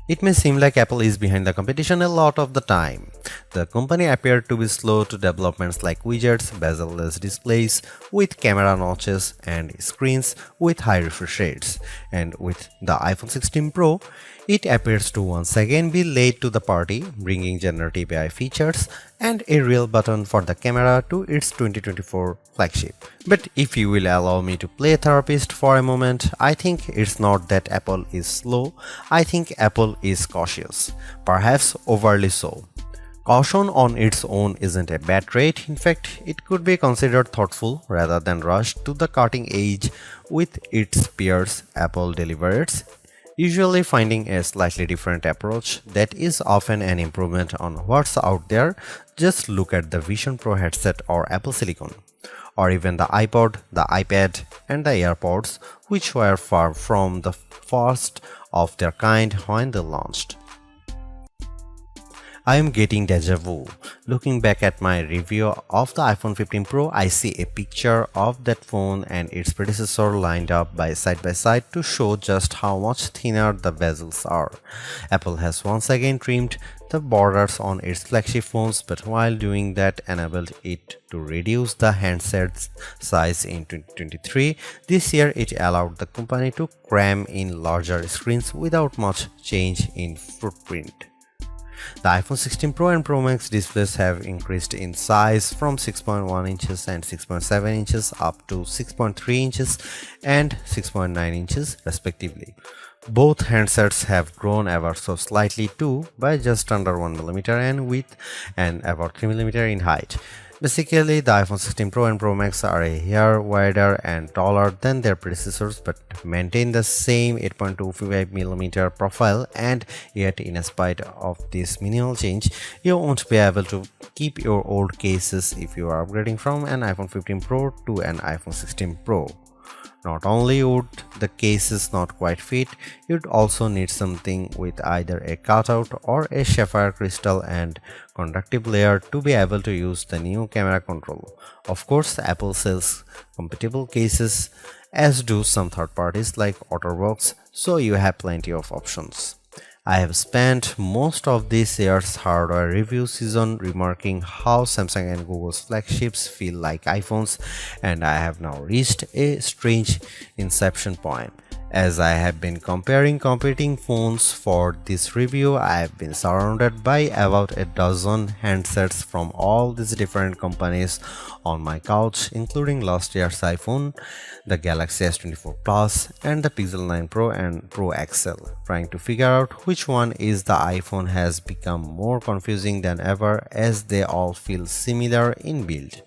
It may seem like Apple is behind the competition a lot of the time. The company appeared to be slow to developments like widgets, bezel-less displays with camera notches and screens with high refresh rates. And with the iPhone 16 Pro, it appears to once again be late to the party, bringing generative AI features and a real button for the camera to its 2024 flagship. But if you will allow me to play therapist for a moment, I think it's not that Apple is slow, I think Apple is cautious, perhaps overly so. Caution on its own isn't a bad trait, in fact, it could be considered thoughtful rather than rushed to the cutting edge with its peers. Apple delivers, usually finding a slightly different approach that is often an improvement on what's out there. Just look at the Vision Pro headset or Apple Silicon, or even the iPod, the iPad, and the AirPods, which were far from the first of their kind when they launched. I am getting deja vu. Looking back at my review of the iPhone 15 Pro, I see a picture of that phone and its predecessor lined up by side to show just how much thinner the bezels are. Apple has once again trimmed the borders on its flagship phones, but while doing that enabled it to reduce the handset's size in 2023. This year it allowed the company to cram in larger screens without much change in footprint. The iPhone 16 Pro and Pro Max displays have increased in size from 6.1 inches and 6.7 inches up to 6.3 inches and 6.9 inches respectively. Both handsets have grown ever so slightly too, by just under 1mm in width and about 3mm in height. Basically, the iPhone 16 Pro and Pro Max are a hair wider and taller than their predecessors but maintain the same 8.25mm profile, and yet in spite of this minimal change, you won't be able to keep your old cases if you are upgrading from an iPhone 15 Pro to an iPhone 16 Pro. Not only would the cases not quite fit, you'd also need something with either a cutout or a sapphire crystal and conductive layer to be able to use the new camera control. Of course, Apple sells compatible cases, as do some third parties like OtterBox, so you have plenty of options. I have spent most of this year's hardware review season remarking how Samsung and Google's flagships feel like iPhones, and I have now reached a strange inception point. As I have been comparing competing phones for this review, I have been surrounded by about a dozen handsets from all these different companies on my couch, including last year's iPhone, the Galaxy S24 Plus, and the Pixel 9 Pro and Pro XL. Trying to figure out which one is the iPhone has become more confusing than ever, as they all feel similar in build.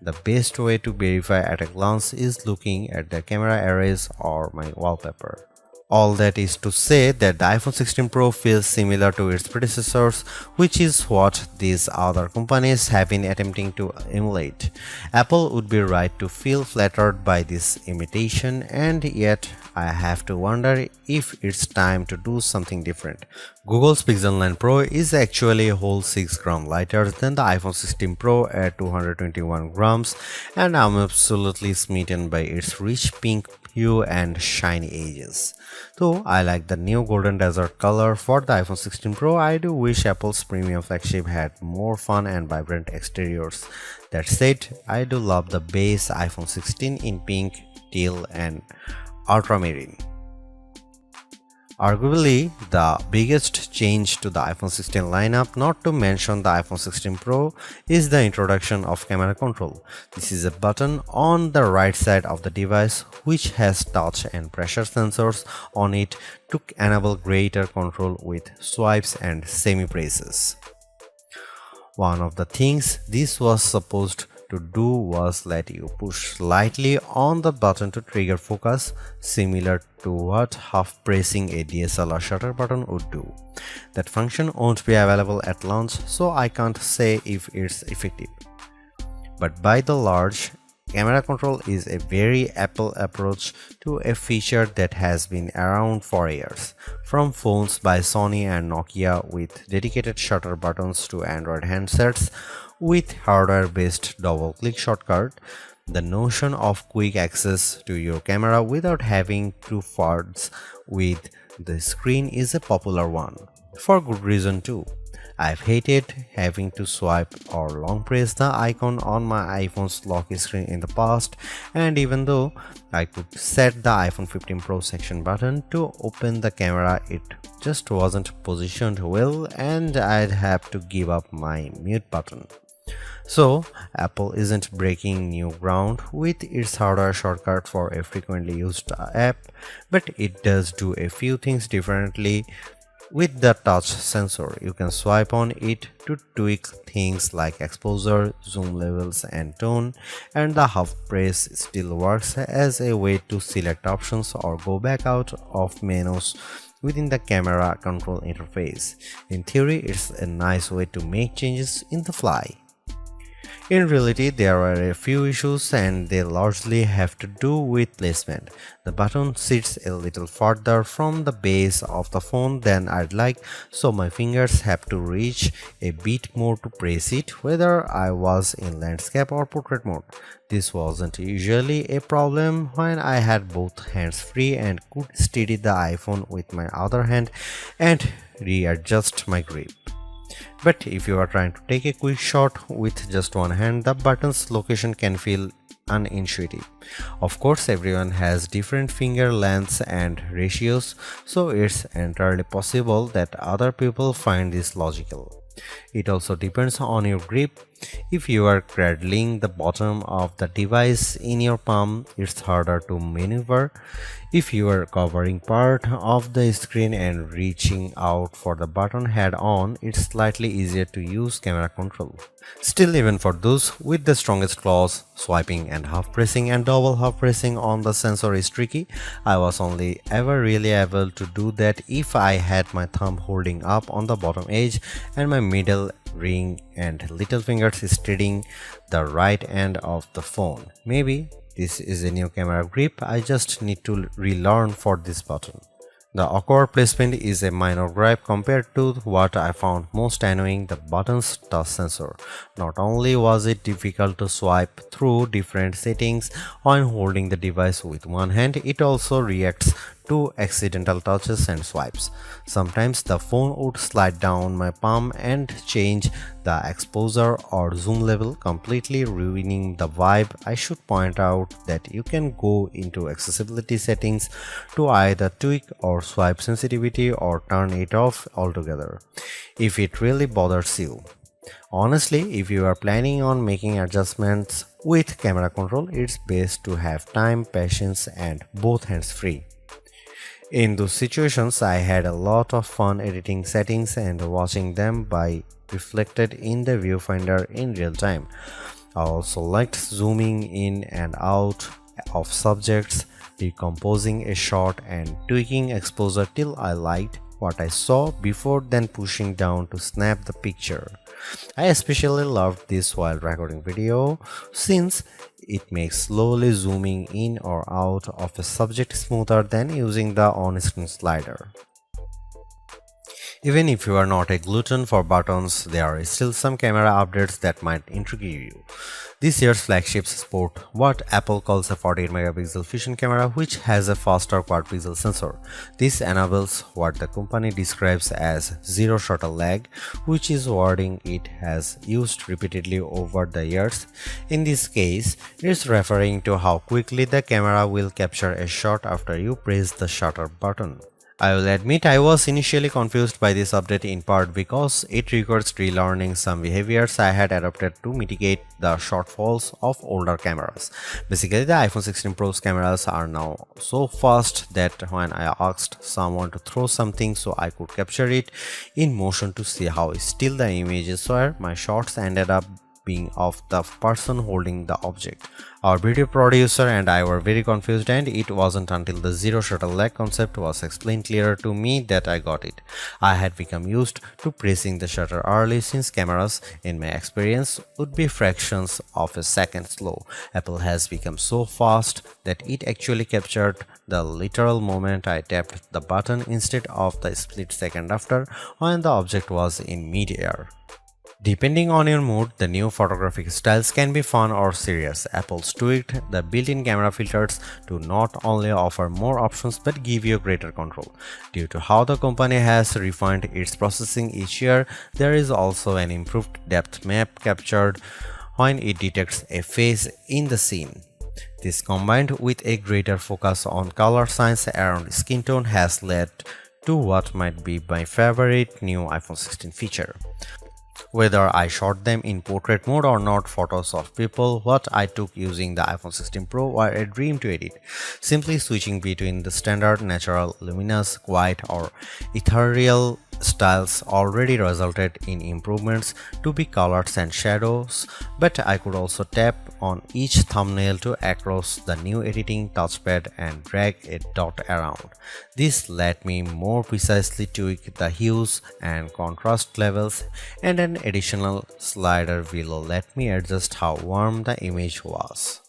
The best way to verify at a glance is looking at the camera arrays or my wallpaper. All that is to say that the iPhone 16 Pro feels similar to its predecessors, which is what these other companies have been attempting to emulate. Apple would be right to feel flattered by this imitation, and yet I have to wonder if it's time to do something different. Google's Pixel 9 Pro is actually a whole 6 grams lighter than the iPhone 16 Pro at 221 grams, and I'm absolutely smitten by its rich pink hue and shiny edges. Though I like the new golden desert color for the iPhone 16 Pro, I do wish Apple's premium flagship had more fun and vibrant exteriors. That said, I do love the base iPhone 16 in pink, teal, and ultramarine. Arguably, the biggest change to the iPhone 16 lineup, not to mention the iPhone 16 Pro, is the introduction of camera control. This is a button on the right side of the device which has touch and pressure sensors on it to enable greater control with swipes and semi-presses. One of the things this was supposed to do was let you push slightly on the button to trigger focus, similar to what half pressing a DSLR shutter button would do. That function won't be available at launch, so I can't say if it's effective. But by the large, camera control is a very Apple approach to a feature that has been around for years. From phones by Sony and Nokia with dedicated shutter buttons to Android handsets with hardware-based double-click shortcut, the notion of quick access to your camera without having to fudge with The screen is a popular one, for good reason too. I've hated having to swipe or long press the icon on my iPhone's lock screen in the past, and even though I could set the iPhone 15 Pro section button to open the camera, it just wasn't positioned well and I'd have to give up my mute button. So, Apple isn't breaking new ground with its hardware shortcut for a frequently used app, but it does do a few things differently. With the touch sensor, you can swipe on it to tweak things like exposure, zoom levels, and tone, and the half press still works as a way to select options or go back out of menus within the camera control interface. In theory, it's a nice way to make changes in the fly. In reality, there are a few issues and they largely have to do with placement. The button sits a little farther from the base of the phone than I'd like, so my fingers have to reach a bit more to press it, whether I was in landscape or portrait mode. This wasn't usually a problem when I had both hands free and could steady the iPhone with my other hand and readjust my grip. But if you are trying to take a quick shot with just one hand, the button's location can feel unintuitive. Of course, everyone has different finger lengths and ratios, so it's entirely possible that other people find this logical. It also depends on your grip. If you are cradling the bottom of the device in your palm, it's harder to maneuver. If you are covering part of the screen and reaching out for the button head on, it's slightly easier to use camera control. Still, even for those with the strongest claws, swiping and half pressing and double half pressing on the sensor is tricky. I was only ever really able to do that if I had my thumb holding up on the bottom edge and my middle ring and little fingers steadying the right end of the phone. Maybe this is a new camera grip I just need to relearn for this button. The awkward placement is a minor gripe compared to what I found most annoying, the button's touch sensor. Not only was it difficult to swipe through different settings when holding the device with one hand, it also reacts to accidental touches and swipes. Sometimes the phone would slide down my palm and change the exposure or zoom level, completely ruining the vibe. I should point out that you can go into accessibility settings to either tweak or swipe sensitivity or turn it off altogether if it really bothers you. Honestly, if you are planning on making adjustments with camera control, it's best to have time, patience, and both hands free. In those situations, I had a lot of fun editing settings and watching them by reflected in the viewfinder in real time. I also liked zooming in and out of subjects, decomposing a shot and tweaking exposure till I liked what I saw before then pushing down to snap the picture. I especially loved this while recording video since it makes slowly zooming in or out of a subject smoother than using the on-screen slider. Even if you are not a glutton for buttons, there are still some camera updates that might intrigue you. This year's flagships sport what Apple calls a 48-megapixel fusion camera, which has a faster quad-pixel sensor. This enables what the company describes as zero shutter lag, which is wording it has used repeatedly over the years. In this case, it's referring to how quickly the camera will capture a shot after you press the shutter button. I will admit I was initially confused by this update, in part because it requires relearning some behaviors I had adopted to mitigate the shortfalls of older cameras. Basically, the iPhone 16 Pro's cameras are now so fast that when I asked someone to throw something so I could capture it in motion to see how still the images were, my shots ended up being of the person holding the object. Our video producer and I were very confused, and it wasn't until the zero shutter lag concept was explained clearer to me that I got it. I had become used to pressing the shutter early since cameras, in my experience, would be fractions of a second slow. Apple has become so fast that it actually captured the literal moment I tapped the button instead of the split second after when the object was in mid-air. Depending on your mood, the new photographic styles can be fun or serious. Apple's tweaked the built-in camera filters to not only offer more options but give you greater control. Due to how the company has refined its processing each year, there is also an improved depth map captured when it detects a face in the scene. This combined with a greater focus on color science around skin tone has led to what might be my favorite new iPhone 16 feature. Whether I shot them in portrait mode or not, photos of people what I took using the iPhone 16 Pro were a dream to edit. Simply switching between the standard, natural, luminous, quiet or ethereal styles already resulted in improvements to be colors and shadows, but I could also tap on each thumbnail to across the new editing touchpad and drag a dot around. This let me more precisely tweak the hues and contrast levels, and an additional slider will let me adjust how warm the image was.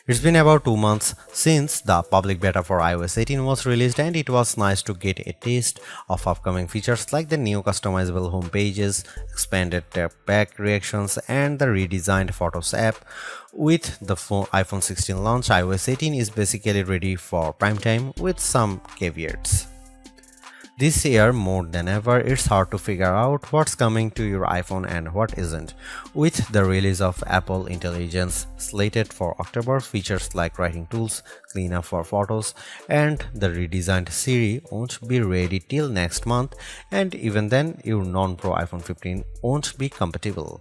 It's been about 2 months since the public beta for iOS 18 was released, and it was nice to get a taste of upcoming features like the new customizable home pages, expanded tap back reactions, and the redesigned Photos app. With the iPhone 16 launch, iOS 18 is basically ready for prime time with some caveats. This year, more than ever, it's hard to figure out what's coming to your iPhone and what isn't. With the release of Apple Intelligence slated for October, features like writing tools, cleanup for photos, and the redesigned Siri won't be ready till next month, and even then, your non-Pro iPhone 15 won't be compatible.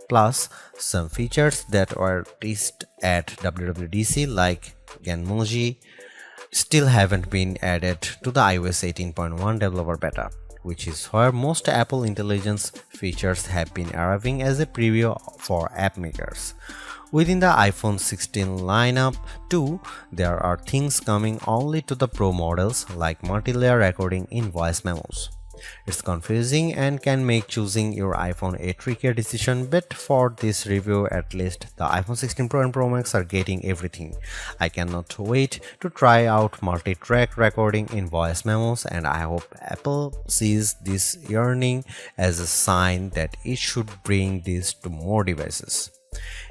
Plus, some features that were teased at WWDC like Genmoji still haven't been added to the iOS 18.1 developer beta, which is where most Apple Intelligence features have been arriving as a preview for app makers. Within the iPhone 16 lineup too, there are things coming only to the Pro models like multi-layer recording in voice memos. It's confusing and can make choosing your iPhone a trickier decision, but for this review at least, the iPhone 16 Pro and Pro Max are getting everything. I cannot wait to try out multi-track recording in voice memos, and I hope Apple sees this yearning as a sign that it should bring this to more devices.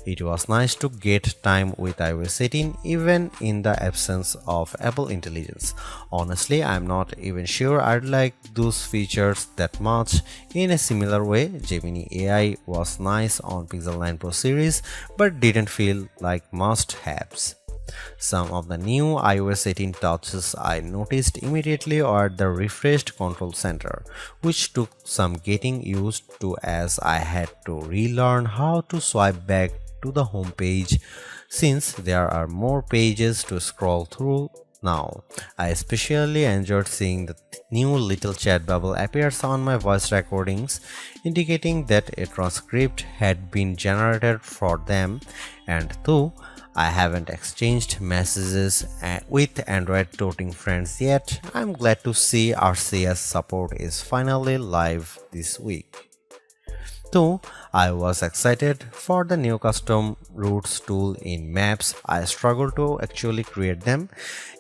It was nice to get time with iOS 18 even in the absence of Apple Intelligence. Honestly, I'm not even sure I'd like those features that much. In a similar way, Gemini AI was nice on Pixel 9 Pro series but didn't feel like must-haves. Some of the new iOS 18 touches I noticed immediately are the refreshed control center, which took some getting used to as I had to relearn how to swipe back to the home page since there are more pages to scroll through now. I especially enjoyed seeing the new little chat bubble appears on my voice recordings, indicating that a transcript had been generated for them, and though I haven't exchanged messages with Android toting friends yet, I'm glad to see RCS support is finally live this week. Though I was excited for the new custom routes tool in Maps, I struggle to actually create them.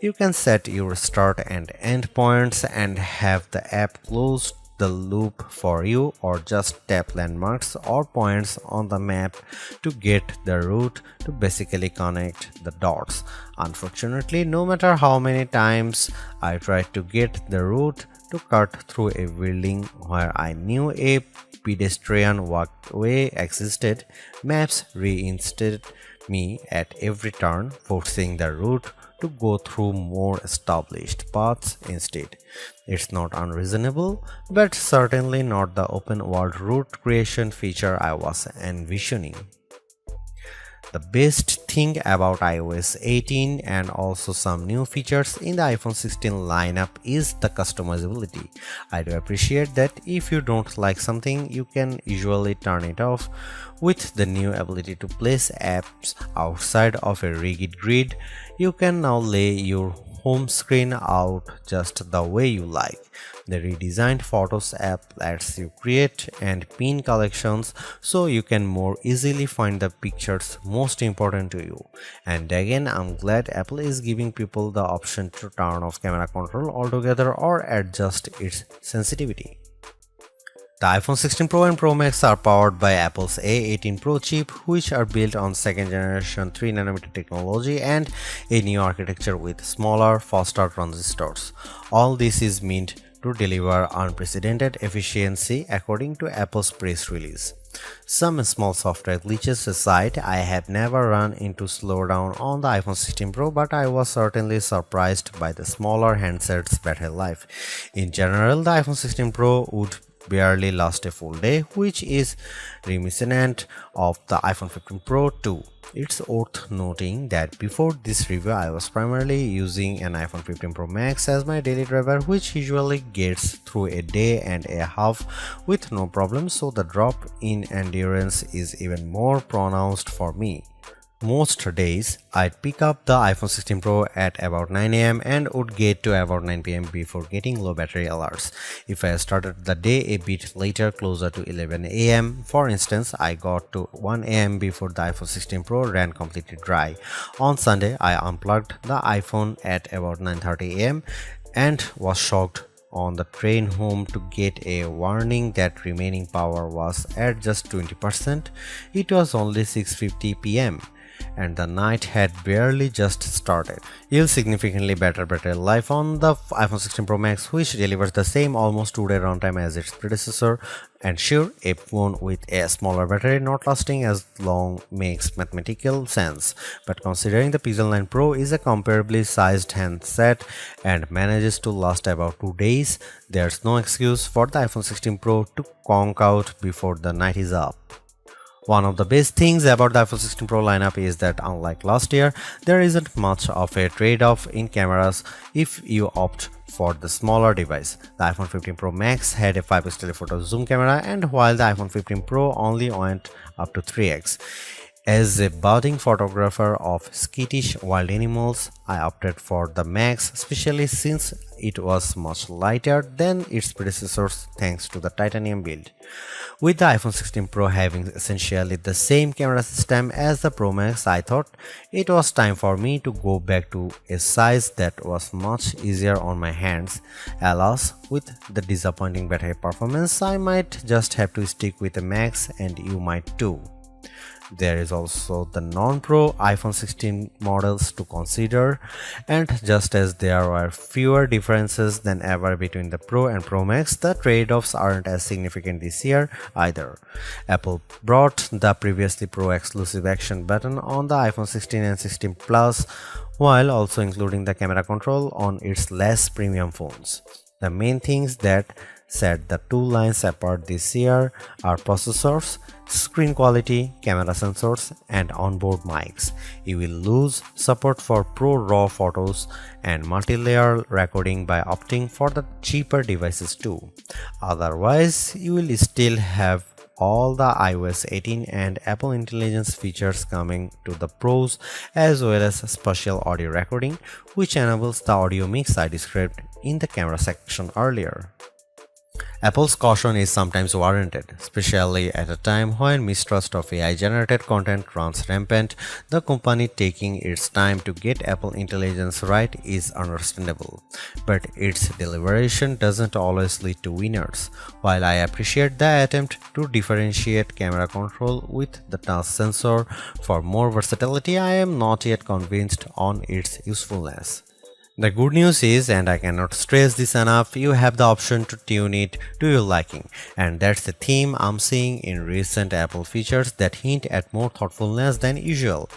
You can set your start and end points and have the app close the loop for you or just tap landmarks or points on the map to get the route to basically connect the dots. Unfortunately, no matter how many times I tried to get the route to cut through a building where I knew a pedestrian walkway existed, maps reinstated me at every turn, forcing the route to go through more established paths instead. It's not unreasonable, but certainly not the open world route creation feature I was envisioning. The best thing about iOS 18 and also some new features in the iPhone 16 lineup is the customizability. I do appreciate that if you don't like something, you can usually turn it off. With the new ability to place apps outside of a rigid grid, you can now lay your home screen out just the way you like. The redesigned Photos app lets you create and pin collections so you can more easily find the pictures most important to you. And again, I'm glad Apple is giving people the option to turn off camera control altogether or adjust its sensitivity. The iPhone 16 Pro and Pro Max are powered by Apple's A18 Pro chip, which are built on second generation 3nm technology and a new architecture with smaller, faster transistors. All this is meant to deliver unprecedented efficiency according to Apple's press release. Some small software glitches aside, I have never run into slowdown on the iPhone 16 Pro, but I was certainly surprised by the smaller handset's battery life. In general, the iPhone 16 Pro would barely last a full day, which is reminiscent of the iPhone 15 Pro too. It's worth noting that before this review I was primarily using an iPhone 15 Pro Max as my daily driver, which usually gets through a day and a half with no problem, so the drop in endurance is even more pronounced for me. Most days, I'd pick up the iPhone 16 Pro at about 9 am and would get to about 9 pm before getting low battery alerts. If I started the day a bit later, closer to 11 am, for instance, I got to 1 am before the iPhone 16 Pro ran completely dry. On Sunday, I unplugged the iPhone at about 9:30 am and was shocked on the train home to get a warning that remaining power was at just 20%. It was only 6:50 pm. And the night had barely just started. You'll significantly better battery life on the iPhone 16 Pro Max, which delivers the same almost 2-day runtime as its predecessor. And sure, a phone with a smaller battery not lasting as long makes mathematical sense, but considering the Pixel 9 Pro is a comparably sized handset and manages to last about 2 days, there's no excuse for the iPhone 16 Pro to conk out before the night is up. One of the best things about the iPhone 16 Pro lineup is that unlike last year, there isn't much of a trade-off in cameras if you opt for the smaller device. The iPhone 15 Pro Max had a 5x telephoto zoom camera, and while the iPhone 15 Pro only went up to 3x. As a budding photographer of skittish wild animals, I opted for the Max, especially since it was much lighter than its predecessors thanks to the titanium build. With the iPhone 16 Pro having essentially the same camera system as the Pro Max, I thought it was time for me to go back to a size that was much easier on my hands. Alas, with the disappointing battery performance, I might just have to stick with the Max, and you might too. There is also the non-Pro iPhone 16 models to consider, and just as there are fewer differences than ever between the Pro and Pro Max, the trade-offs aren't as significant this year either. Apple brought the previously Pro exclusive action button on the iPhone 16 and 16 Plus, while also including the camera control on its less premium phones. The main things that set the two lines apart this year are processors, screen quality, camera sensors, and onboard mics. You will lose support for Pro RAW photos and multi-layer recording by opting for the cheaper devices too. Otherwise, you will still have all the iOS 18 and Apple Intelligence features coming to the Pros, as well as spatial audio recording, which enables the audio mix I described in the camera section earlier. Apple's caution is sometimes warranted, especially at a time when mistrust of AI-generated content runs rampant. The company taking its time to get Apple Intelligence right is understandable, but its deliberation doesn't always lead to winners. While I appreciate the attempt to differentiate camera control with the touch sensor for more versatility, I am not yet convinced on its usefulness. The good news is, and I cannot stress this enough, you have the option to tune it to your liking, and that's the theme I'm seeing in recent Apple features that hint at more thoughtfulness than usual.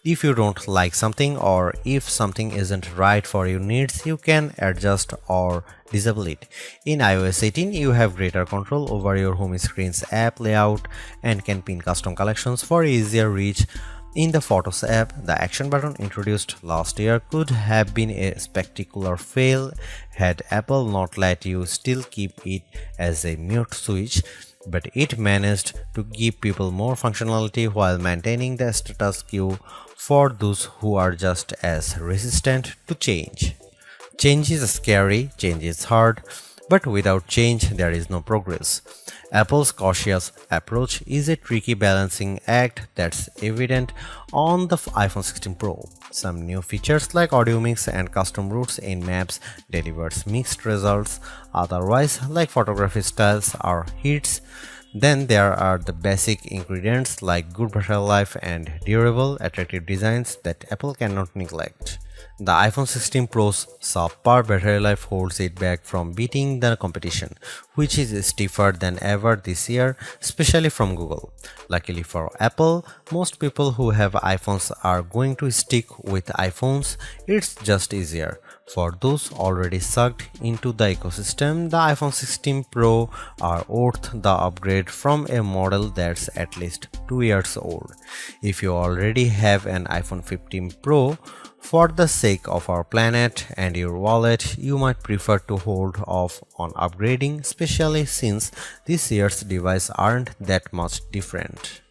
If you don't like something or if something isn't right for your needs, you can adjust or disable it. In iOS 18, you have greater control over your home screen's app layout and can pin custom collections for easier reach. In the Photos app, the action button introduced last year could have been a spectacular fail had Apple not let you still keep it as a mute switch, but it managed to give people more functionality while maintaining the status quo for those who are just as resistant to change. Change is scary, change is hard, but without change, there is no progress. Apple's cautious approach is a tricky balancing act that's evident on the iPhone 16 Pro. Some new features like audio mix and custom routes in maps delivers mixed results, otherwise like photography styles are hits. Then there are the basic ingredients like good battery life and durable, attractive designs that Apple cannot neglect. The iPhone 16 Pro's subpar battery life holds it back from beating the competition, which is stiffer than ever this year, especially from Google. Luckily for Apple, most people who have iPhones are going to stick with iPhones. It's just easier. For those already sucked into the ecosystem, the iPhone 16 Pro are worth the upgrade from a model that's at least 2 years old. If you already have an iPhone 15 Pro, for the sake of our planet and your wallet, you might prefer to hold off on upgrading, especially since this year's devices aren't that much different.